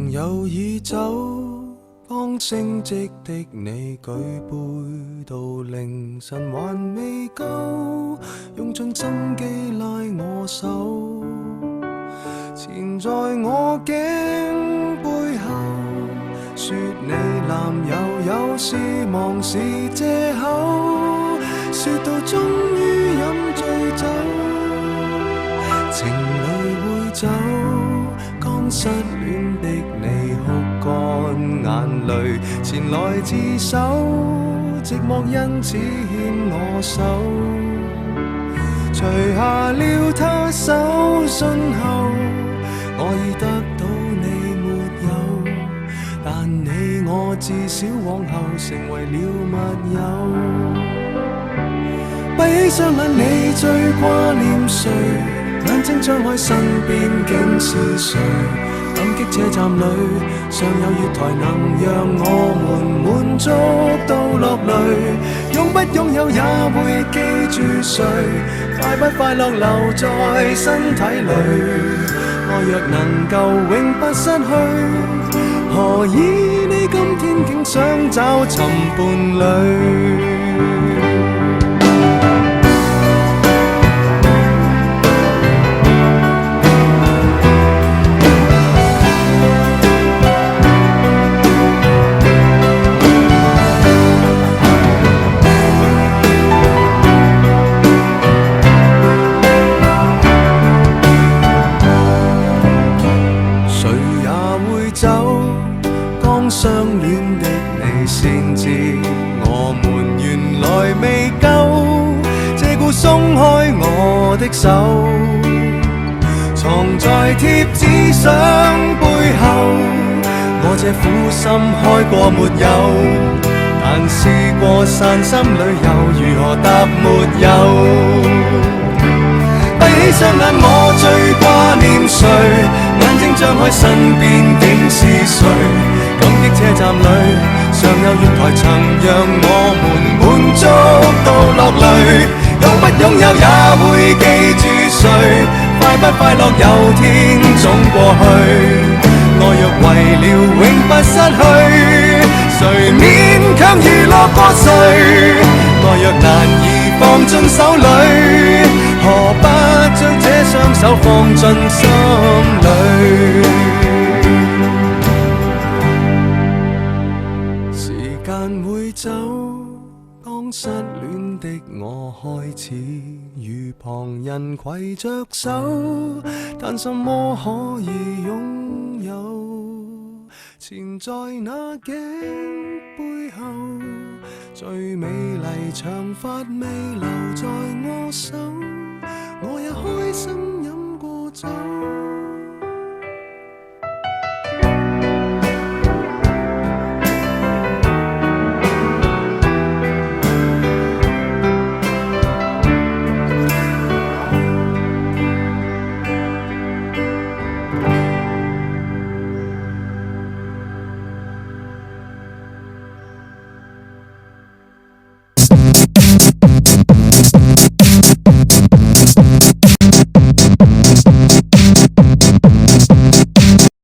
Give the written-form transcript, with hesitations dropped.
朋友已走，剛升職的你舉杯到凌晨還未夠，用盡心機拉我手，纏在我頸背後，說你男友有事忙是藉口，說到終於飲醉酒，情侶會走，剛失戀的你哭乾眼淚，前來自首，寂寞因此牽我手，除下了他手信後，我已得到你沒有，但你我至少往後成為了密友。閉起雙眼，你最掛念誰？眼睛張開，身邊竟是誰？感激車站裏尚有月台，能讓我們滿足到落淚。擁不擁有也會記住誰？快不快樂留在身體裏。愛若能夠永不失去，何以你今天竟想找尋伴侶？相戀的你先知，我們原來未夠，借故鬆開我的手，藏在貼紙相背後。我這苦心開過沒有，但試過散心旅遊，如何答沒有？閉起雙眼，我最掛念誰？眼睛張開，身邊竟是誰？感激車站裏尚有月台，曾讓我們滿足到落淚。擁不擁有也會記住誰？快不快樂有天總過去。愛若為了永不失去，誰勉強娛樂過誰？愛若難以放進手裏，何不將這雙手放進心裏？會走，當失戀的我開始與旁人攜着手，但什麼可以擁有？纏在那頸背後，最美麗長髮未留在我手，我也開心飲過酒。